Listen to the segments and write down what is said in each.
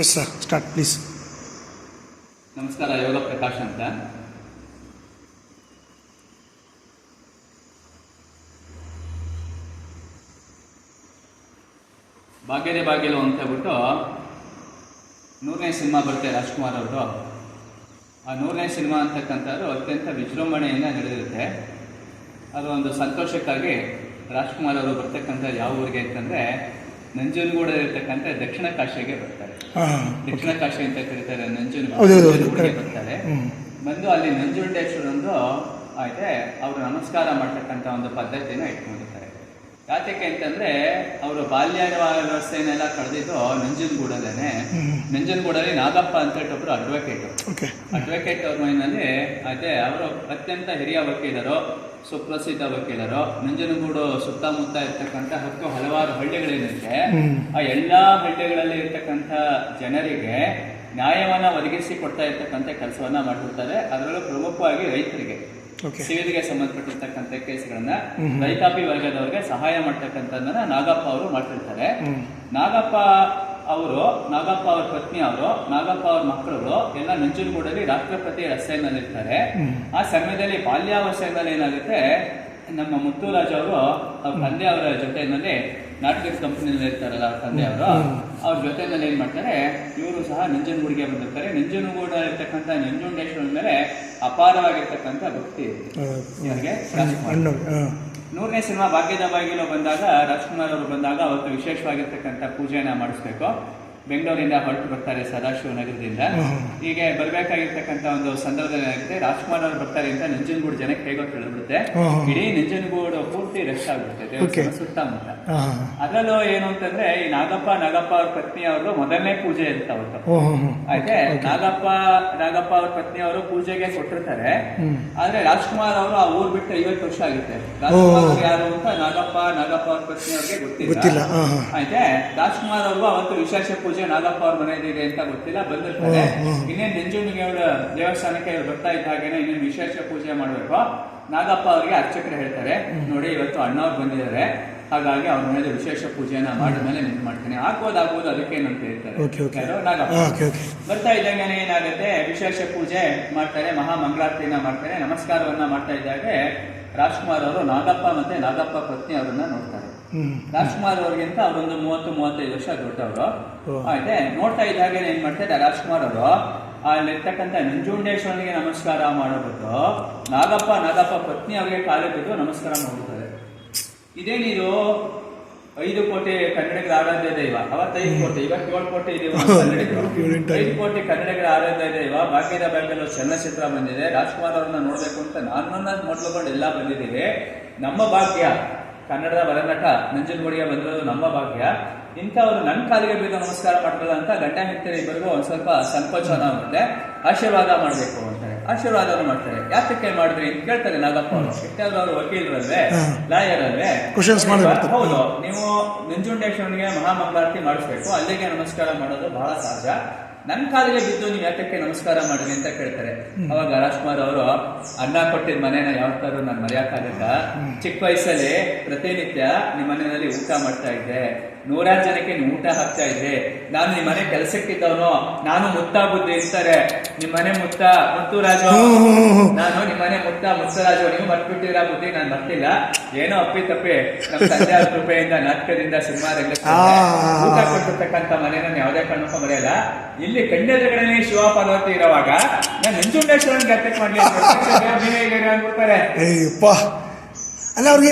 Yes sir, start please. ನಮಸ್ಕಾರ. ಯೋಗ ಪ್ರಕಾಶ್ ಅಂತ. ಭಾಗ್ಯದೇ ಭಾಗ್ಯಲು ಅಂತ ಹೇಳ್ಬಿಟ್ಟು 100ನೇ ಸಿನಿಮಾ ಬರುತ್ತೆ ರಾಜ್ಕುಮಾರ್ ಅವರು. ಆ 100ನೇ ಸಿನಿಮಾ ಅಂತಕ್ಕಂಥದ್ದು ಅತ್ಯಂತ ವಿಜೃಂಭಣೆಯಿಂದ ನಡೆದಿರುತ್ತೆ. ಅದು ಒಂದು ಸಂತೋಷಕ್ಕಾಗಿ ರಾಜ್ಕುಮಾರ್ ಅವರು ಬರ್ತಕ್ಕಂಥ ಯಾವ ಊರಿಗೆ ಅಂತಂದರೆ ನಂಜನಗೂಡ ಇರತಕ್ಕಂಥ ದಕ್ಷಿಣ ಕಾಶಿಗೆ ಬರ್ತಾರೆ. ದಕ್ಷಿಣ ಕಾಶಿ ಅಂತ ಕರೀತಾರೆ. ನಂಜನಗೂಡಿಗೆ ಬರ್ತಾರೆ. ಬಂದು ಅಲ್ಲಿ ನಂಜುಂಡೇಶ್ವರಂದು ಆಯ್ತೆ ಅವರು ನಮಸ್ಕಾರ ಮಾಡ್ತಕ್ಕಂಥ ಒಂದು ಪದ್ಧತಿನ ಇಟ್ಕೊಂಡಿರ್ತಾರೆ. ಯಾತಕ್ಕೆ ಅಂತಂದ್ರೆ ಅವರು ಬಾಲ್ಯಾವಸ್ಥೆನೆಲ್ಲ ಕಳೆದಿದ್ದು ನಂಜನಗೂಡಲ್ಲೇ. ನಂಜನಗೂಡಲ್ಲಿ ನಾಗಪ್ಪ ಅಂತ ಒಬ್ರು ಅಡ್ವೊಕೇಟ್ ಅವ್ರ ಮನೆಯಲ್ಲಿ ಅದೇ ಅವರು ಅತ್ಯಂತ ಹಿರಿಯ ವಕೀಲರು, ಸುಪ್ರಸಿದ್ಧ ವಕೀಲರು. ನಂಜನಗೂಡು ಸುತ್ತಮುತ್ತ ಇರ್ತಕ್ಕಂಥ ಹಲವಾರು ಹಳ್ಳಿಗಳೇನಿದೆ, ಆ ಎಲ್ಲಾ ಹಳ್ಳಿಗಳಲ್ಲಿ ಇರ್ತಕ್ಕಂಥ ಜನರಿಗೆ ನ್ಯಾಯವನ್ನ ಒದಗಿಸಿ ಕೊಡ್ತಾ ಇರ್ತಕ್ಕಂಥ ಕೆಲಸವನ್ನ ಮಾಡಿರ್ತಾರೆ. ಅದರಲ್ಲೂ ಪ್ರಮುಖವಾಗಿ ರೈತರಿಗೆ, ಸಿವಿಲ್ಗೆ ಸಂಬಂಧಪಟ್ಟಿರ್ತಕ್ಕಂಥ ಕೇಸ್ಗಳನ್ನ ರೈತಾಪಿ ವರ್ಗದವ್ರಿಗೆ ಸಹಾಯ ಮಾಡ್ತಕ್ಕಂಥದ್ದನ್ನ ನಾಗಪ್ಪ ಅವರು ಮಾಡ್ತಿರ್ತಾರೆ. ನಾಗಪ್ಪ ಅವ್ರ ಪತ್ನಿ ಅವರು, ನಾಗಪ್ಪ ಅವ್ರ ಮಕ್ಕಳು ಎಲ್ಲ ನಂಜನಗೂಡಲ್ಲಿ ರಾಷ್ಟ್ರಪತಿ ರಸ್ತೆಯಲ್ಲಿರ್ತಾರೆ. ಆ ಸಮಯದಲ್ಲಿ ಬಾಲ್ಯಾವಸ್ಥೆಯಲ್ಲಿ ಏನಾಗುತ್ತೆ, ನಮ್ಮ ಮುತ್ತುರಾಜ್ ಅವರು ಅವ್ರ ತಂದೆ ಅವರ ಜೊತೆಯಲ್ಲಿ ನಾಟಕದ ಕಂಪನಿಯಲ್ಲಿ ಇರ್ತಾರಲ್ಲ ಅವ್ರ ತಂದೆ ಅವರು, ಅವ್ರ ಜೊತೆಯಲ್ಲಿ ಏನ್ ಮಾಡ್ತಾರೆ, ಇವರು ಸಹ ನಂಜನಗೂಡಿಗೆ ಬಂದಿರ್ತಾರೆ. ನಂಜನಗೂಡ ಇರ್ತಕ್ಕಂಥ ನಂಜುಂಡೇಶ್ವರನ ಮೇಲೆ ಅಪಾರವಾಗಿರ್ತಕ್ಕಂಥ ಭಕ್ತಿ ಇವರಿಗೆ. 100ನೇ ಸಿನಿಮಾ ಭಾಗ್ಯದ ಬಾಗಿಲು ಬಂದಾಗ, ರಾಜ್ಕುಮಾರ್ ಅವರು ಬಂದಾಗ ಅವತ್ತು ವಿಶೇಷವಾಗಿರ್ತಕ್ಕಂಥ ಪೂಜೆನ ಮಾಡಿಸ್ಬೇಕು. ಬೆಂಗಳೂರಿಂದ ಹೊರಟು ಬರ್ತಾರೆ, ಸದಾಶಿವ ನಗರದಿಂದ. ಹೀಗೆ ಬರ್ಬೇಕಾಗಿರ್ತಕ್ಕಂಥ ಒಂದು ಸಂದರ್ಭದಲ್ಲಿ ಏನಾಗುತ್ತೆ, ರಾಜ್ಕುಮಾರ್ ಅವರು ಬರ್ತಾರೆ ಅಂತ ನಂಜನಗೂಡು ಜನಕ್ಕೆ ಹೇಗೋ ತಿಳಿದ್ಬಿಡುತ್ತೆ. ಇಡೀ ನಂಜನಗೂಡು ಪೂರ್ತಿ ರಶ್ ಆಗ್ಬಿಡುತ್ತೆ ದೇವಸ್ಥಾನ ಸುತ್ತಮುತ್ತ. ಅದರಲ್ಲೂ ಏನು ಅಂತಂದ್ರೆ, ಈ ನಾಗಪ್ಪ ಅವ್ರ ಪತ್ನಿ ಅವರು ಮೊದಲನೇ ಪೂಜೆ ಇರುತ್ತೆ ಅವತ್ತು. ಆಯ್ತೆ, ನಾಗಪ್ಪ ಅವ್ರ ಪತ್ನಿ ಅವರು ಪೂಜೆಗೆ ಕೊಟ್ಟಿರ್ತಾರೆ. ಆದ್ರೆ ರಾಜ್ಕುಮಾರ್ ಅವರು ಆ ಊರ್ ಬಿಟ್ಟು 50 ವರ್ಷ ಆಗುತ್ತೆ. ರಾಜ್ಕುಮಾರ್ ಯಾರು ಅಂತ ನಾಗಪ್ಪ ಅವ್ರ ಪತ್ನಿ ಅವ್ರಿಗೆ ಗೊತ್ತಿಲ್ಲ. ಆಯ್ತೆ, ರಾಜ್ಕುಮಾರ್ ಅವರು ಅವತ್ತು ವಿಶೇಷ ಪೂಜೆ ನಾಗಪ್ಪ ಅವ್ರ ಮನೆಯಲ್ಲಿದೆ ಅಂತ ಗೊತ್ತಿಲ್ಲ, ಬಂದಿರ್ತಾರೆ. ಇನ್ನೇನ್ ನಂಜನಗೂಡ ದೇವಸ್ಥಾನಕ್ಕೆ ಇವ್ರು ಬರ್ತಾ ಇದ್ದ ಹಾಗೇನೆ ಇನ್ನೇನು ವಿಶೇಷ ಪೂಜೆ ಮಾಡ್ಬೇಕು. ನಾಗಪ್ಪ ಅವರಿಗೆ ಅರ್ಚಕರು ಹೇಳ್ತಾರೆ, ನೋಡಿ ಇವತ್ತು ಅಣ್ಣವ್ರು ಬಂದಿದ್ದಾರೆ, ಹಾಗಾಗಿ ಅವ್ರ ಮನೆಯಲ್ಲಿ ವಿಶೇಷ ಪೂಜೆನ ಮಾಡಿದ್ಮೇಲೆ ನಿಂತು ಮಾಡ್ತೀನಿ, ಆಗ್ಬೋದು ಅದಕ್ಕೇನಂತ ಹೇಳ್ತಾರೆ. ನಾಗಪ್ಪ ಬರ್ತಾ ಇದ್ದಂಗೆ ಏನಾಗುತ್ತೆ, ವಿಶೇಷ ಪೂಜೆ ಮಾಡ್ತಾರೆ, ಮಹಾಮಂಗಳಾರತಿನ ಮಾಡ್ತಾರೆ. ನಮಸ್ಕಾರವನ್ನ ಮಾಡ್ತಾ ಇದ್ದಾಗ ರಾಜ್ಕುಮಾರ್ ಅವರು ನಾಗಪ್ಪ ಮತ್ತೆ ನಾಗಪ್ಪ ಪತ್ನಿ ಅವರನ್ನ ನೋಡ್ತಾರೆ. ರಾಜ್ಕುಮಾರ್ ಅವ್ರಿಗಿಂತ ಅವರೊಂದು 30-35 ವರ್ಷ ದೊಡ್ಡವರು. ಆಯ್ತೆ, ನೋಡ್ತಾ ಇದ್ದಾಗ ಏನ್ ಮಾಡ್ತಾರೆ, ರಾಜ್ಕುಮಾರ್ ಅವರು ಅಲ್ಲಿರ್ತಕ್ಕಂಥ ನಂಜುಂಡೇಶ್ವರನಿಗೆ ನಮಸ್ಕಾರ ಮಾಡೋದು ನಾಗಪ್ಪ ಪತ್ನಿ ಅವರಿಗೆ ಕಾಲು ಬಿದ್ದು ನಮಸ್ಕಾರ ಮಾಡ್ತಾರೆ. ಇದೇನಿದು 5 ಕೋಟಿ ಕನ್ನಡಿಗರ ಆರಾಧ್ಯ ದೈವ, ಅವತ್ತು 5 ಕೋಟಿ, ಇವತ್ತು 7 ಕೋಟಿ ಇದೀವ ಕನ್ನಡಿಗರು. 5 ಕೋಟಿ ಕನ್ನಡಿಗರ ಆರಾಧ್ಯ ದೈವ ಭಾಗ್ಯದ ಬ್ಯಾಂಕಲ್ಲಿ ಚಲನಚಿತ್ರ ಬಂದಿದೆ. ರಾಜ್ಕುಮಾರ್ ಅವ್ರನ್ನ ನೋಡ್ಬೇಕು ಅಂತ ನನ್ನನ್ನ ಮೊದಲುಕೊಂಡು ಎಲ್ಲ ಬಂದಿದ್ದೀವಿ. ನಮ್ಮ ಭಾಗ್ಯ, ಕನ್ನಡದ ವರನಟ ನಂಜನಗೂಡಿಗೆ ಬಂದಿರೋದು ನಮ್ಮ ಭಾಗ್ಯ. ಇಂಥವ್ರು ನನ್ನ ಕಾಲಿಗೆ ಬಿದ್ದು ನಮಸ್ಕಾರ ಮಾಡ್ತಲ್ಲ ಅಂತ ಗಂಡ ಹೆಂಡತಿ ಇಬ್ಬರಿಗೂ ಒಂದ್ ಸ್ವಲ್ಪ ಸಂಕೋಚನ ಆಗುತ್ತೆ. ಆಶೀರ್ವಾದ ಮಾಡ್ಬೇಕು ಅಂತಾರೆ, ಆಶೀರ್ವಾದ ಮಾಡ್ತಾರೆ. ಯಾತಕ್ಕೆ ಮಾಡಿದ್ರಿ ಅಂತ ಕೇಳ್ತಾರೆ ನಾಗಪ್ಪ ಅವರು. ಯಾಕಂದ್ರೆ ಅವರು ವಕೀಲರಲ್ವೇ, ಲಾಯರ್ ಅಲ್ವೇ. ಹೌದು, ನೀವು ನಂಜುಂಡೇಶ್ವರನಿಗೆ ಮಹಾಮಂಗಳಾರತಿ ಮಾಡಿಸ್ಬೇಕು, ಅಲ್ಲಿಗೆ ನಮಸ್ಕಾರ ಮಾಡೋದು ಬಹಳ ಸಹಜ. ನನ್ನ ಕಾಲಿಗೆ ಬಿದ್ದು ನೀವು ಯಾತಕ್ಕೆ ನಮಸ್ಕಾರ ಮಾಡಿದ್ರಿ ಅಂತ ಕೇಳ್ತಾರೆ. ಅವಾಗ ರಾಜ್ಕುಮಾರ್ ಅವರು, ಅನ್ನ ಕೊಟ್ಟಿದ್ ಮನೇನ ಯಾವತ್ತಾರು ನಾನು ಮರೆಯಕ್ಕಾಗತ್ತ. ಚಿಕ್ಕ ವಯಸ್ಸಲ್ಲಿ ಪ್ರತಿನಿತ್ಯ ನಿಮ್ಮ ಮನೆಯಲ್ಲಿ ಊಟ ಮಾಡ್ತಾ ಇದ್ದೆ, 100 ಜನಕ್ಕೆ ಊಟ ಹಾಕ್ತಾ ಇದ್ದೆ. ನಾನು ನಿಮ್ಮ ಮನೆ ಕೆಲಸಕ್ಕಿದ್ದವನು, ನಾನು ಮುತ್ತ ಬುದ್ಧಿ ಇರ್ತಾರೆ. ನಿಮ್ಮ ಮನೆ ಮುತ್ತುರಾಜು, ನಾನು ನಿಮ್ಮ ಮನೆ ಮುತ್ತರಾಜು. ನೀವು ಮರ್ತ್ಬಿಟ್ಟಿರ ಬುದ್ಧಿ, ನಾನು ಮರ್ತಿಲ್ಲ. ಏನೋ ಅಪ್ಪಿ ನಮ್ಮ ತಂದೆ ಕೃಪೆಯಿಂದ ನಾಟಕದಿಂದ ಸಿನಿಮಾ ರಂಗಕ್ಕೆ ಊಟ ಕೊಟ್ಟಿರ್ತಕ್ಕಂಥ ಮನೆ ನಾನು ಯಾವುದೇ ಕಾರಣಕ್ಕೂ ಮರೆಯಲ್ಲ. ಇಲ್ಲಿ ಕಣ್ಣೆದುರುಗಡೆ ಶಿವ ಪಾರ್ವತಿ ಇರುವಾಗ ನಾನು ನಂಜುಂಡೇಶ್ವರನ್ಗೆ ಅಟ್ಯಾಕ್ ಮಾಡ್ಲಿ ಅಂದ್ಬಿಡ್ತಾರೆ. ಅಲ್ಲ, ಅವ್ರಿಗೆ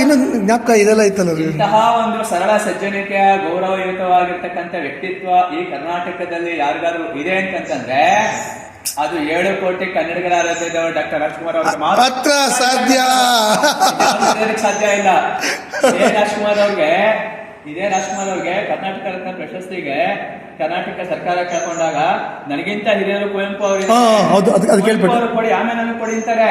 ಇನ್ನೊಂದು ಜ್ಞಾಪಕ ಇದೆಲ್ಲ ಇತ್ತಲ್ಲ. ಇಂತಹ ಒಂದು ಸರಳ ಸಜ್ಜನಿಕೆಯ ಗೌರವಯುತವಾಗಿರ್ತಕ್ಕಂಥ ವ್ಯಕ್ತಿತ್ವ ಈ ಕರ್ನಾಟಕದಲ್ಲಿ ಯಾರಿಗಾದ್ರೂ ಇದೆ ಅಂತಂದ್ರೆ ಅದು 7 ಕೋಟಿ ಕನ್ನಡಿಗರ ಆರಾಧ್ಯದವರು ಡಾಕ್ಟರ್ ರಾಜ್ಕುಮಾರ್ ಅವರು ಮಾತ್ರ ಸಾಧ್ಯ ಇಲ್ಲ. ಇದೇ ರಾಜ್ಕುಮಾರ್ ಅವ್ರಿಗೆ ಕರ್ನಾಟಕ ರತ್ನ ಪ್ರಶಸ್ತಿಗೆ ಕರ್ನಾಟಕ ಸರ್ಕಾರ ಕೇಳ್ಕೊಂಡಾಗ ನನಗಿಂತ ಹಿರಿಯರು ಕುವೆಂಪು ಅವರು ಕೊಡಿ, ಆಮೇಲೆ ನನಗೆ ಕೊಡಿ ಅಂತಾರೆ.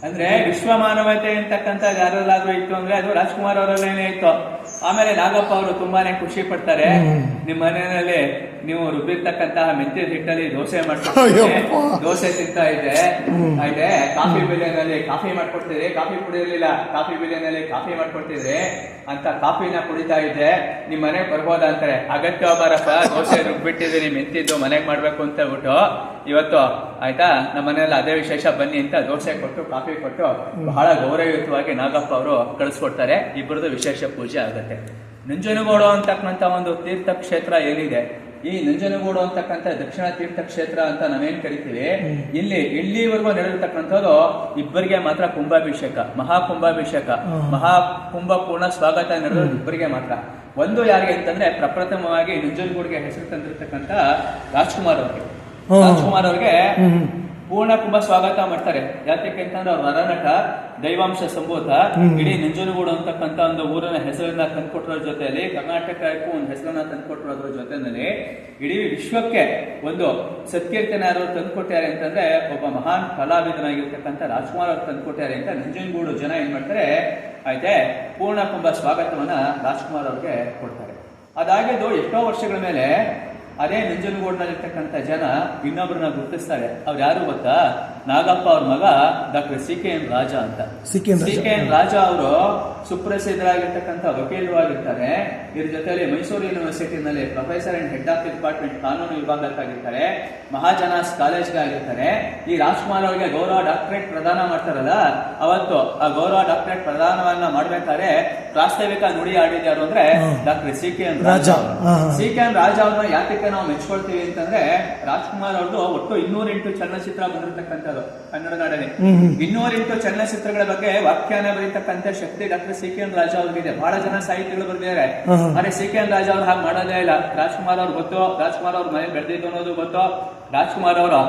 ಅಂದ್ರೆ ವಿಶ್ವ ಮಾನವತೆ ಅಂತಕ್ಕಂಥ ಯಾರಲ್ಲಾದ್ರೂ ಇತ್ತು ಅಂದ್ರೆ ಅದು ರಾಜ್ಕುಮಾರ್ ಅವರಲ್ಲೇನೆ ಇತ್ತು. ಆಮೇಲೆ ನಾಗಪ್ಪ ಅವರು ತುಂಬಾನೇ ಖುಷಿ ಪಡ್ತಾರೆ. ನಿಮ್ಮ ಮನೆಯಲ್ಲಿ ನೀವು ರುಬ್ಬಿರ್ತಕ್ಕಂತಹ ಮೆಂತ್ಯ ಹಿಟ್ಟಲ್ಲಿ ದೋಸೆ ಮಾಡ್ಕೊಡ್ತೀರಿ, ದೋಸೆ ತಿಂತಾ ಇದ್ದೆ ಆಯ್ತೆ, ಕಾಫಿ ಬೆಲೆನಲ್ಲಿ ಕಾಫಿ ಮಾಡ್ಕೊಡ್ತಿದ್ರಿ, ಕಾಫಿ ಕುಡಿಯಿರ್ಲಿಲ್ಲ, ಕಾಫಿ ಬೆಲೆನಲ್ಲಿ ಕಾಫಿ ಮಾಡ್ಕೊಡ್ತಿದ್ರಿ ಅಂತ ಕಾಫಿನ ಕುಡಿತಾ ಇದ್ದೆ, ನಿಮ್ ಮನೆಗ್ ಬರ್ಬೋದ ಅಂತಾರೆ. ಅಗತ್ಯ ಬಾರಪ್ಪ, ದೋಸೆ ರುಬ್ಬಿಟ್ಟಿದ್ದೀನಿ ಮೆಂತಿದ್ದು ಮನೆಗ್ ಮಾಡ್ಬೇಕು ಅಂತ ಹೇಳ್ಬಿಟ್ಟು ಇವತ್ತು ಆಯ್ತಾ ನಮ್ಮ ಮನೆಯಲ್ಲಿ ಅದೇ ವಿಶೇಷ ಬನ್ನಿ ಅಂತ ದೋಸೆ ಕೊಟ್ಟು ಕಾಫಿ ಕೊಟ್ಟು ಬಹಳ ಗೌರವಯುತವಾಗಿ ನಾಗಪ್ಪ ಅವರು ಕಳಿಸ್ಕೊಡ್ತಾರೆ. ಇಬ್ಬರದು ವಿಶೇಷ ಪೂಜೆ ಆಗುತ್ತೆ. ನಂಜನಗೂಡು ಅಂತಕ್ಕಂಥ ಒಂದು ತೀರ್ಥ ಕ್ಷೇತ್ರ ಏನಿದೆ, ಈ ನಂಜನಗೂಡು ಅಂತಕ್ಕಂಥ ದಕ್ಷಿಣ ತೀರ್ಥ ಕ್ಷೇತ್ರ ಅಂತ ನಾವೇನ್ ಕರಿತೀವಿ, ಇಲ್ಲಿವರೆಗೂ ನಡೆದಿರ್ತಕ್ಕಂಥದ್ದು ಇಬ್ಬರಿಗೆ ಮಾತ್ರ ಕುಂಭಾಭಿಷೇಕ, ಮಹಾಕುಂಭಾಭಿಷೇಕ, ಮಹಾಕುಂಭ ಪೂರ್ಣ ಸ್ವಾಗತ ನಡೆಯೋದು ಇಬ್ಬರಿಗೆ ಮಾತ್ರ. ಒಂದು ಯಾರಿಗೆ ಅಂತಂದ್ರೆ ಪ್ರಪ್ರಥಮವಾಗಿ ನಂಜನಗೂಡಿಗೆ ಹೆಸರು ತಂದಿರ್ತಕ್ಕಂಥ ರಾಜ್ಕುಮಾರ್ ಅವ್ರಿಗೆ ಪೂರ್ಣ ಕುಂಭ ಸ್ವಾಗತ ಮಾಡ್ತಾರೆ. ಯಾತಕ್ಕೆ ಅಂತಂದ್ರೆ ಅವ್ರ ನರನಟ, ದೈವಾಂಶ ಸಂಭೂತ, ಇಡೀ ನಂಜನಗೂಡು ಅಂತಕ್ಕಂಥ ಒಂದು ಊರನ್ನ ಹೆಸರನ್ನ ತಂದ್ಕೊಟ್ಟಿರೋದ್ರ ಜೊತೆಯಲ್ಲಿ ಕರ್ನಾಟಕಕ್ಕೂ ಒಂದು ಹೆಸರನ್ನ ತಂದ್ಕೊಟ್ಟಿರೋದ್ರ ಜೊತೆಯಲ್ಲಿ ಇಡೀ ವಿಶ್ವಕ್ಕೆ ಒಂದು ಸತ್ಕೀರ್ತನೆ ಯಾರು ತಂದ್ಕೊಟ್ಟಾರೆ ಅಂತಂದ್ರೆ ಒಬ್ಬ ಮಹಾನ್ ಕಲಾವಿದನಾಗಿರ್ತಕ್ಕಂಥ ರಾಜ್ಕುಮಾರ್ ಅವ್ರು ತಂದ್ಕೊಟ್ಟಾರೆ ಅಂತ ನಂಜನಗೂಡು ಜನ ಏನ್ ಮಾಡ್ತಾರೆ ಆಯ್ತೆ ಪೂರ್ಣ ಕುಂಭ ಸ್ವಾಗತವನ್ನ ರಾಜ್ಕುಮಾರ್ ಅವ್ರಿಗೆ ಕೊಡ್ತಾರೆ. ಅದಾಗಿದ್ದು ಎಷ್ಟೋ ವರ್ಷಗಳ ಮೇಲೆ ಅದೇ ನಂಜನಗೂಡಿನಲ್ಲಿರ್ತಕ್ಕಂಥ ಜನ ಇನ್ನೊಬ್ಬರನ್ನ ಗುರುತಿಸ್ತಾರೆ. ಅವ್ರು ಯಾರು ಗೊತ್ತಾ? ನಾಗಪ್ಪ ಅವ್ರ ಮಗ ಡಾಕ್ಟರ್ CKN ರಾಜ ಅಂತ. CKN ರಾಜ ಅವರು ಸುಪ್ರಸಿದ್ಧರಾಗಿರ್ತಕ್ಕಂಥ ವಕೀಲರು ಆಗಿರ್ತಾರೆ. ಇದ್ರ ಜೊತೆಯಲ್ಲಿ ಮೈಸೂರು ಯೂನಿವರ್ಸಿಟಿನಲ್ಲಿ professor and head of department ಕಾನೂನು ವಿಭಾಗಕ್ಕಾಗಿರ್ತಾರೆ, ಮಹಾಜನಾಸ್ ಕಾಲೇಜ್ಗೆ ಆಗಿರ್ತಾರೆ. ಈ ರಾಜ್ಕುಮಾರ್ ಅವರಿಗೆ ಗೌರವ ಡಾಕ್ಟರೇಟ್ ಪ್ರದಾನ ಮಾಡ್ತಾರಲ್ಲ, ಅವತ್ತು ಆ ಗೌರವ ಡಾಕ್ಟರೇಟ್ ಪ್ರದಾನವನ್ನ ಮಾಡ್ಬೇಕಾದ್ರೆ ಪ್ರಾಸ್ತಾವಿಕ ನುಡಿ ಆಡಿದ್ಯಾರು ಅಂದ್ರೆ ಡಾಕ್ಟರ್ CKN ರಾಜ. CKN ರಾಜ ಅವ್ರನ್ನ ಯಾತಕ್ಕೆ ನಾವು ಮೆಚ್ಕೊಳ್ತೀವಿ ಅಂತಂದ್ರೆ, ರಾಜ್ಕುಮಾರ್ ಅವ್ರದ್ದು ಒಟ್ಟು 208 ಚಲನಚಿತ್ರ ಬಂದಿರತಕ್ಕಂಥದ್ದು ಕನ್ನಡ ನಾಡಲ್ಲಿ. 208 ಚಲನಚಿತ್ರಗಳ ಬಗ್ಗೆ ವ್ಯಾಖ್ಯಾನ ಬರೀತಕ್ಕಂಥ ಶಕ್ತಿ ಡಾಕ್ಟರ್ CKN ರಾಜ ಅವ್ರಿಗಿದೆ. ಬಹಳ ಜನ ಸಾಹಿತಿಗಳು ಬರೆದಿದ್ದಾರೆ, ಆದ್ರೆ CKN ರಾಜ ಅವ್ರು ಹಾಗೆ ಮಾಡೋದೇ ಇಲ್ಲ. ರಾಜ್ಕುಮಾರ್ ಅವ್ರು ಗೊತ್ತು, ರಾಜ್ಕುಮಾರ್ ಅವ್ರ ಮನೆ ಬೆಳೆದಿದ್ದು ಅನ್ನೋದು ಗೊತ್ತು. ರಾಜ್ಕುಮಾರ್ ಅವರು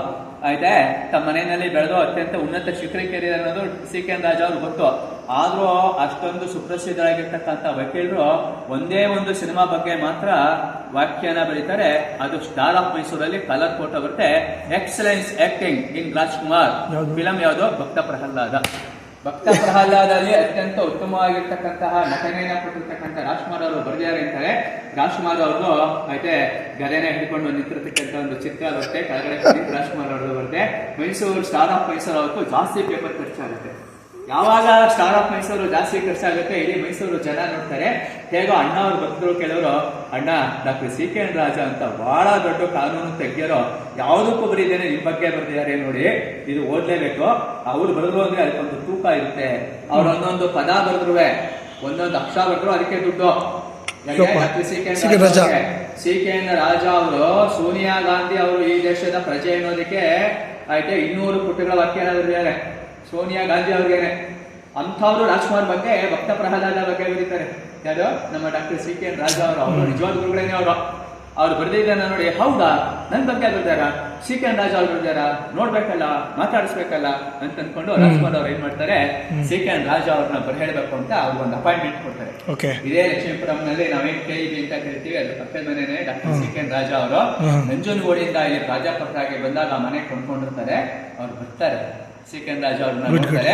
ಆಯ್ತೆ ತಮ್ಮ ಮನೆಯಲ್ಲಿ ಬೆಳೆದು ಅತ್ಯಂತ ಉನ್ನತ ಶಿಖರಕ್ಕೇರಿದೆ ಅನ್ನೋದು CKN ರಾಜ ಅವ್ರು ಗೊತ್ತು. ಆದ್ರೂ ಅಷ್ಟೊಂದು ಸುಪ್ರಸಿದ್ಧರಾಗಿರ್ತಕ್ಕಂಥ ವಕೀಲರು ಒಂದೇ ಒಂದು ಸಿನಿಮಾ ಬಗ್ಗೆ ಮಾತ್ರ ವ್ಯಾಖ್ಯಾನ ಬರೀತಾರೆ. ಅದು ಸ್ಟಾರ್ ಆಫ್ ಮೈಸೂರಲ್ಲಿ ಕಲರ್ ಫೋಟೋ ಬರುತ್ತೆ, excellence acting in Rajkumar. Film ಯಾವುದು? ಭಕ್ತ ಪ್ರಹ್ಲಾದ. ಭಕ್ತ ಪ್ರಹ್ಲಾದಲ್ಲಿ ಅತ್ಯಂತ ಉತ್ತಮವಾಗಿರ್ತಕ್ಕಂತಹ ನಟನೆಯನ್ನ ಕೊಟ್ಟಿರ್ತಕ್ಕಂಥ ರಾಜ್ಕುಮಾರ್ ಅವರು ಬರೆದಿದ್ದಾರೆ ಅಂತಾರೆ. ರಾಜ್ಕುಮಾರ್ ಅವರು ಆಯ್ತೆ ಗದೆನ ಹಿಡ್ಕೊಂಡು ನಿಂತಿರ್ತಕ್ಕಂಥ ಒಂದು ಚಿತ್ರ ಬರುತ್ತೆ, ಕೆಳಗಡೆ ರಾಜ್ಕುಮಾರ್ ಅವರು ಬರುತ್ತೆ. ಮೈಸೂರು ಸ್ಟಾರ್ ಆಫ್ ಮೈಸೂರು ಅವತ್ತು ಜಾಸ್ತಿ ಪೇಪರ್ ಖರ್ಚಾಗುತ್ತೆ. ಯಾವಾಗ ಸ್ಟಾರ್ ಆಫ್ ಮೈಸೂರು ಜಾಸ್ತಿ ಖರ್ಚಾಗುತ್ತೆ, ಇಡೀ ಮೈಸೂರು ಜನ ನೋಡ್ತಾರೆ. ಹೇಗೋ ಅಣ್ಣ ಅವ್ರ ಭಕ್ತರು ಕೆಲವರು, ಅಣ್ಣ ಡಾಕ್ಟರ್ CKN ರಾಜ ಅಂತ ಬಹಳ ದೊಡ್ಡ ಕಾನೂನು ತಜ್ಞರು ಯಾವುದಕ್ಕೂ ಬರೀದೇನೆ ನಿಮ್ ಬಗ್ಗೆ ಬರ್ದಿದ್ದಾರೆ ನೋಡಿ, ಇದು ಓದ್ಲೇಬೇಕು. ಅವ್ರು ಬರೆದ್ರು ಅಂದ್ರೆ ಅದಕ್ಕೊಂದು ತೂಕ ಇರುತ್ತೆ. ಅವ್ರ ಒಂದೊಂದು ಪದ ಬರೆದ್ರು, ಒಂದೊಂದು ಅಕ್ಷರ ಬರೆದ್ರು, ಅದಕ್ಕೆ ದುಡ್ಡು. CKN ರಾಜ ಅವರು ಸೋನಿಯಾ ಗಾಂಧಿ ಅವರು ಈ ದೇಶದ ಪ್ರಜೆ ಅನ್ನೋದಕ್ಕೆ ಆಯ್ತೆ 200 ಪುಟಗಳ ವ್ಯಾಖ್ಯಾನ ಬರೆದಿದ್ದಾರೆ. ಸೋನಿಯಾ ಗಾಂಧಿ ಅವ್ರಿಗೇನೆ ಅಂಥವ್ರು ರಾಜ್ಕುಮಾರ್ ಬಗ್ಗೆ, ಭಕ್ತ ಪ್ರಹ್ಲಾದ ಬಗ್ಗೆ ಬರೀತಾರೆ. ಯಾರು? ನಮ್ಮ ಡಾಕ್ಟರ್ CKN ರಾಜ ಅವರು ನಿಜವಾದ ಗುರುಗಳೇನೆ ಅವ್ರು ಬರ್ದಿದ್ದಾನ ನೋಡಿ. ಹೌದಾ, ನನ್ ಬಗ್ಗೆ ಬರ್ದಾರ, CKN ರಾಜ ಅವ್ರು ಬರ್ದಾರ, ನೋಡ್ಬೇಕಲ್ಲ, ಮಾತಾಡಿಸ್ಬೇಕಲ್ಲ ಅಂತ ಅನ್ಕೊಂಡು ರಾಜ್ಕುಮಾರ್ ಅವ್ರು ಏನ್ ಮಾಡ್ತಾರೆ, CKN ರಾಜ ಅವ್ರನ್ನ ಬರ್ಹೇಳ್ಬೇಕು ಅಂತ ಅವ್ರಿಗೊಂದು ಅಪಾಯಿಂಟ್ಮೆಂಟ್ ಕೊಡ್ತಾರೆ. ಇದೇ ಲಕ್ಷ್ಮೀಪುರಂನಲ್ಲಿ ನಾವೇನ್ KEB ಅಂತ ಕರಿತೀವಿ, ಅದ್ರ ಪಕ್ಕದ ಮನೆಯೇ ಡಾಕ್ಟರ್ CKN ರಾಜ ಅವರು ನಂಜನಗೂಡಿಂದ ಇಲ್ಲಿ ಪ್ರಾಧ್ಯಾಪಕರಾಗಿ ಬಂದಾಗ ಮನೆ ಕೊಂಡ್ಕೊಂಡಿರ್ತಾರೆ. ಅವ್ರು ಬರ್ತಾರೆ, CKN ರಾಜ ಅವ್ರನ್ನ ನೋಡ್ತಾರೆ.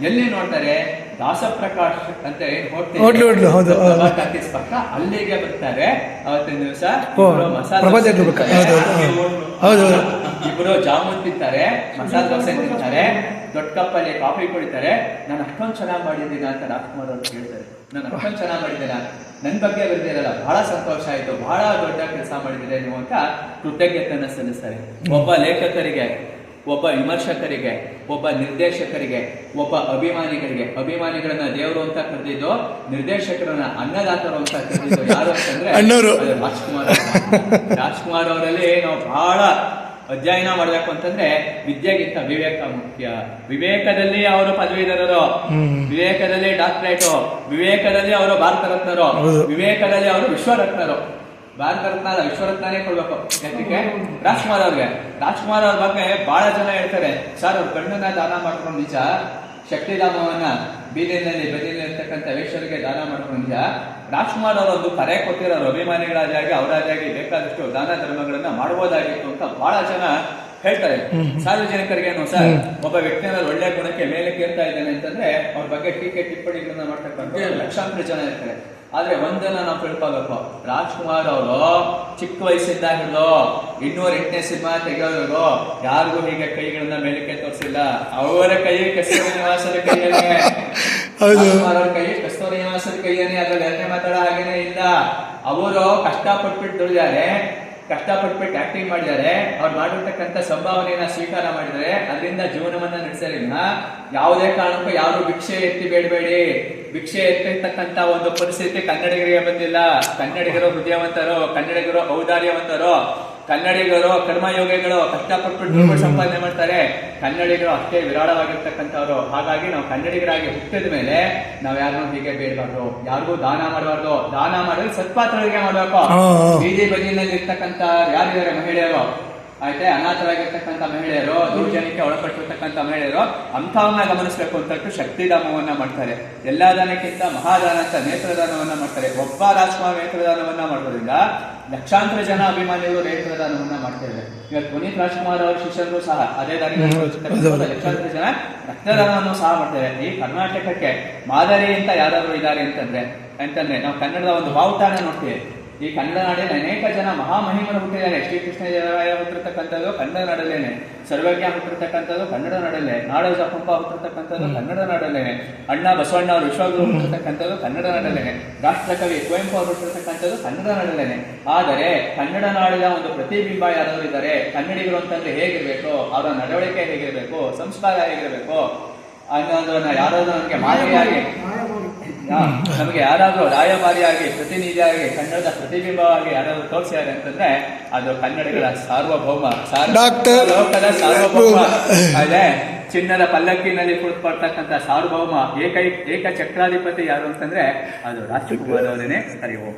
ಎಲ್ಲಿ ನೋಡ್ತಾರೆ? ದಾಸಪ್ರಕಾಶ್ ಅಂತ ಪಕ್ಕ ಅಲ್ಲಿಗೆ ಬರ್ತಾರೆ. ಅವತ್ತಿನ ದಿವಸ ಇಬ್ರು ಜಾಮೂನ್ ತಿಂತಾರೆ, ಮಸಾಲೆ ದೋಸೆ ತಿಂತಾರೆ, ದೊಡ್ಡ ಕಪ್ಪಲ್ಲಿ ಕಾಫಿ ಕುಡಿತಾರೆ. ನಾನು ಅಷ್ಟೊಂದು ಚೆನ್ನಾಗಿ ಮಾಡಿದ್ದೀನ ಅಂತ ರಾಜ್ಕುಮಾರ್ ಅವ್ರು ಹೇಳ್ತಾರೆ. ನಾನು ಅಷ್ಟೊಂದು ಚೆನ್ನಾಗಿ ಮಾಡಿದ್ದೀನ, ನನ್ ಬಗ್ಗೆ ಬರ್ದಿರಲ್ಲ, ಬಹಳ ಸಂತೋಷ ಆಯ್ತು, ಬಹಳ ದೊಡ್ಡ ಕೆಲಸ ಮಾಡಿದ್ದೀರಿ ನೀವು ಅಂತ ಕೃತಜ್ಞತೆಯನ್ನ ಸಲ್ಲಿಸ್ತಾರೆ. ಒಬ್ಬ ಲೇಖಕರಿಗೆ, ಒಬ್ಬ ವಿಮರ್ಶಕರಿಗೆ, ಒಬ್ಬ ನಿರ್ದೇಶಕರಿಗೆ, ಒಬ್ಬ ಅಭಿಮಾನಿಗಳನ್ನ ದೇವರು ಅಂತ ಕರೆದಿದ್ದು, ನಿರ್ದೇಶಕರನ್ನ ಅನ್ನದಾತರು ಅಂತ ಕರೆದಿದ್ದು ಯಾರು ಅಂತಂದ್ರೆ ರಾಜ್ಕುಮಾರ್ ಅವರಲ್ಲಿ ನಾವು ಬಹಳ ಅಧ್ಯಯನ ಮಾಡ್ಬೇಕು ಅಂತಂದ್ರೆ ವಿದ್ಯೆಗಿಂತ ವಿವೇಕ ಮುಖ್ಯ. ವಿವೇಕದಲ್ಲಿ ಅವರು ಪದವೀಧರರು, ವಿವೇಕದಲ್ಲಿ ಡಾಕ್ಟರೇಟು, ವಿವೇಕದಲ್ಲಿ ಅವರು ಭಾರತ ರತ್ನರು, ವಿವೇಕದಲ್ಲಿ ಅವರು ವಿಶ್ವರತ್ನರು. ಭಾರತ ರತ್ನ ಅಲ್ಲ, ವಿಶ್ವರತ್ನೇ ಕೊಡ್ಬೇಕು. ಯಾಕೆ? ರಾಜ್ಕುಮಾರ್ ಅವ್ರಿಗೆ. ರಾಜ್ಕುಮಾರ್ ಅವ್ರ ಬಗ್ಗೆ ಬಹಳ ಜನ ಹೇಳ್ತಾರೆ, ಸರ್ ಅವ್ರ ಕಣ್ಣನ್ನ ದಾನ ಮಾಡ್ಕೊಂಡು ನಿಜ, ಶಕ್ತಿಧಾಮವನ್ನ ಬೀದಿನಲ್ಲಿ ಇರ್ತಕ್ಕಂಥ ವೇಶ್ವರಿಗೆ ದಾನ ಮಾಡ್ಕೊಂಡು ನಿಜ. ರಾಜ್ಕುಮಾರ್ ಅವರು ಒಂದು ಕರೆ ಕೊಟ್ಟಿರೋರು, ಅಭಿಮಾನಿಗಳಾದಾಗಿ ಅವರಾದಾಗಿ ಬೇಕಾದಷ್ಟು ದಾನ ಧರ್ಮಗಳನ್ನ ಮಾಡಬಹುದಾಗಿತ್ತು ಅಂತ ಬಹಳ ಜನ ಹೇಳ್ತಾರೆ. ಸಾರ್ವಜನಿಕರಿಗೆ ಏನು ಸರ್, ಒಬ್ಬ ವ್ಯಕ್ತಿಯ ಒಳ್ಳೆ ಗುಣಕ್ಕೆ ಮೇಲೆ ಕೇಳ್ತಾ ಇದ್ದಾನೆ ಅಂತಂದ್ರೆ ಅವ್ರ ಬಗ್ಗೆ ಟೀಕೆ ಟಿಪ್ಪಣಿಗಳನ್ನ ಮಾಡ್ತಕ್ಕಂಥ ಲಕ್ಷಾಂತರ ಜನ ಇರ್ತಾರೆ. ಆದ್ರೆ ಒಂದನ್ನ ನಾವು ತಿಳ್ಕೋಬೇಕು, ರಾಜ್ಕುಮಾರ್ ಅವರು ಚಿಕ್ಕ ವಯಸ್ಸಿಂದ ಹಿಡಿದು 208ನೇ ಸಿನಿಮಾ ತೆಗೆಯೋರು ಯಾರಿಗೂ ಹೀಗೆ ಕೈಗಳನ್ನ ಮೇಲಕ್ಕೆ ತೋರಿಸಿಲ್ಲ. ಅವರ ಕೈ ಕಸ್ತೂರಿ ನಿವಾಸದ ಕೈಯೇ, ರಾಜ್ಕುಮಾರ್ ಅವ್ರ ಕೈ ಕಸ್ತೂರಿ ನಿವಾಸದ ಕೈಯೇನೆ, ಅದ್ರಲ್ಲಿ ಎರಡನೇ ಮಾತಾಡೋ ಹಾಗೇನೆ ಇಲ್ಲ. ಅವರು ಕಷ್ಟಪಟ್ಬಿಟ್ಟು ದುಡಿದಾರೆ, ಕಷ್ಟಪಟ್ಬಿಟ್ಟು ಆಕ್ಟಿಂಗ್ ಮಾಡಿದ್ದಾರೆ, ಅವ್ರು ಮಾಡಿರ್ತಕ್ಕಂಥ ಸಂಭಾವನೆಯನ್ನ ಸ್ವೀಕಾರ ಮಾಡಿದರೆ ಅದರಿಂದ ಜೀವನವನ್ನ ನಡೆಸಲಿಲ್ಲ. ಯಾವುದೇ ಕಾರಣಕ್ಕೂ ಯಾರು ಭಿಕ್ಷೆ ಎತ್ತಿ ಬೇಡಬೇಡಿ. ಭಿಕ್ಷೆ ಎತ್ತಿರ್ತಕ್ಕಂಥ ಒಂದು ಪರಿಸ್ಥಿತಿ ಕನ್ನಡಿಗರಿಗೆ ಬಂದಿಲ್ಲ. ಕನ್ನಡಿಗರು ಹೃದಯವಂತರು, ಕನ್ನಡಿಗರು ಔದಾರ್ಯವಂತರು, ಕನ್ನಡಿಗರು ಕರ್ಮಯೋಗಿಗಳು, ಕಷ್ಟಪಟ್ಟು ದುಡ್ಡು ಸಂಪಾದನೆ ಮಾಡ್ತಾರೆ. ಕನ್ನಡಿಗರು ಅಷ್ಟೇ ವಿರಾಳವಾಗಿರ್ತಕ್ಕಂಥವ್ರು. ಹಾಗಾಗಿ ನಾವು ಕನ್ನಡಿಗರಾಗಿ ಹುಟ್ಟಿದ ಮೇಲೆ ನಾವ್ ಯಾರನ್ನೂ ಹೀಗೆ ಬೇಡಬಾರ್ದು, ಯಾರಿಗೂ ದಾನ ಮಾಡಬಾರ್ದು. ದಾನ ಮಾಡಿದ್ರೆ ಸತ್ಪಾತ್ರರಿಗೆ ಮಾಡ್ಬೇಕು. ಬೀದಿ ಬದಿಯಲ್ಲಿ ಇರ್ತಕ್ಕಂಥ ಯಾರಿದ್ದಾರೆ ಮಹಿಳೆಯರು, ಆಯ್ತಾ, ಅನಾಥರಾಗಿರ್ತಕ್ಕಂಥ ಮಹಿಳೆಯರು, ದೌರ್ಜನ್ಯಕ್ಕೆ ಒಳಪಟ್ಟಿರ್ತಕ್ಕಂಥ ಮಹಿಳೆಯರು, ಅಂಥವನ್ನ ಗಮನಿಸಬೇಕು ಅಂತ ಶಕ್ತಿದಾನವನ್ನ ಮಾಡ್ತಾರೆ. ಎಲ್ಲಾ ದಾನಕ್ಕಿಂತ ಮಹಾದಾನ ಅಂತ ನೇತ್ರದಾನವನ್ನ ಮಾಡ್ತಾರೆ. ಒಬ್ಬ ರಾಜ್ಕುಮಾರ್ ನೇತ್ರದಾನವನ್ನ ಮಾಡೋದ್ರಿಂದ ಲಕ್ಷಾಂತರ ಜನ ಅಭಿಮಾನಿಗಳು ನೇತ್ರದಾನವನ್ನ ಮಾಡ್ತಾರೆ. ಇವತ್ತು ಪುನೀತ್ ರಾಜ್ಕುಮಾರ್ ಅವರ ಶಿಷ್ಯರು ಸಹ ಅದೇ ದಾನ ಲಕ್ಷಾಂತರ ಜನ ರಕ್ತದಾನವನ್ನು ಸಹ ಮಾಡ್ತಾರೆ. ಈ ಕರ್ನಾಟಕಕ್ಕೆ ಮಾದರಿ ಅಂತ ಯಾರಾದ್ರೂ ಇದ್ದಾರೆ ಅಂತಂದ್ರೆ ನಾವು ಕನ್ನಡದ ಒಂದು ಬಾವುಟನ ನೋಡ್ತೀವಿ. ಈ ಕನ್ನಡ ನಾಡಿನಲ್ಲಿ ಅನೇಕ ಜನ ಮಹಾಮಹಿಮರು ಹುಟ್ಟಿದ್ದಾರೆ. ಶ್ರೀಕೃಷ್ಣದೇವರಾಯ ಹುಟ್ಟಿರ್ತಕ್ಕಂಥದ್ದು ಕನ್ನಡ ನಾಡಲ್ಲೇನೆ, ಸರ್ವಜ್ಞ ಹುಟ್ಟಿರ್ತಕ್ಕಂಥದ್ದು ಕನ್ನಡ ನಾಡಲ್ಲೇ, ನಾಡೋಜ ಪಂಪ ಹುಟ್ಟಿರ್ತಕ್ಕಂಥದ್ದು ಕನ್ನಡ ನಾಡಲ್ಲೇನೆ, ಅಣ್ಣ ಬಸವಣ್ಣ ಅವರು ವಿಶ್ವಗುರು ಹುಟ್ಟಿರ್ತಕ್ಕಂಥದ್ದು ಕನ್ನಡ ನಾಡಲ್ಲೇನೆ, ರಾಷ್ಟ್ರಕವಿ ಕುವೆಂಪು ಅವರು ಹುಟ್ಟಿರ್ತಕ್ಕಂಥದ್ದು ಕನ್ನಡ ನಾಡಲ್ಲೇನೆ. ಆದರೆ ಕನ್ನಡ ನಾಡಿನ ಒಂದು ಪ್ರತಿಬಿಂಬ ಯಾರಾದ್ರೂ ಇದ್ದಾರೆ, ಕನ್ನಡಿಗರು ಅಂತಂದ್ರೆ ಹೇಗಿರ್ಬೇಕು, ಅವರ ನಡವಳಿಕೆ ಹೇಗಿರ್ಬೇಕು, ಸಂಸ್ಕಾರ ಹೇಗಿರ್ಬೇಕು ಅನ್ನೋದನ್ನ ಯಾರಾದ್ರೂ ನಮಗೆ ಮಾದರಿಯಾಗಿ, ನಮಗೆ ಯಾರಾದ್ರೂ ರಾಯಭಾರಿಯಾಗಿ, ಪ್ರತಿನಿಧಿಯಾಗಿ, ಕನ್ನಡದ ಪ್ರತಿಬಿಂಬವಾಗಿ ಯಾರಾದ್ರೂ ತೋರಿಸಿದ್ದಾರೆ ಅಂತಂದ್ರೆ ಅದು ಕನ್ನಡಿಗರ ಸಾರ್ವಭೌಮ, ಲೋಕದ ಸಾರ್ವಭೌಮ. ಅದೇ ಚಿನ್ನದ ಪಲ್ಲಕ್ಕಿನಲ್ಲಿ ಕುಳಿತುಕೊಳ್ತಕ್ಕಂಥ ಸಾರ್ವಭೌಮ ಏಕ ಚಕ್ರಾಧಿಪತಿ ಯಾರು ಅಂತಂದ್ರೆ ಅದು ರಾಜ್ಕುಮಾರ್ ಅವರೇನೆ. ಹರಿ ಓಂ.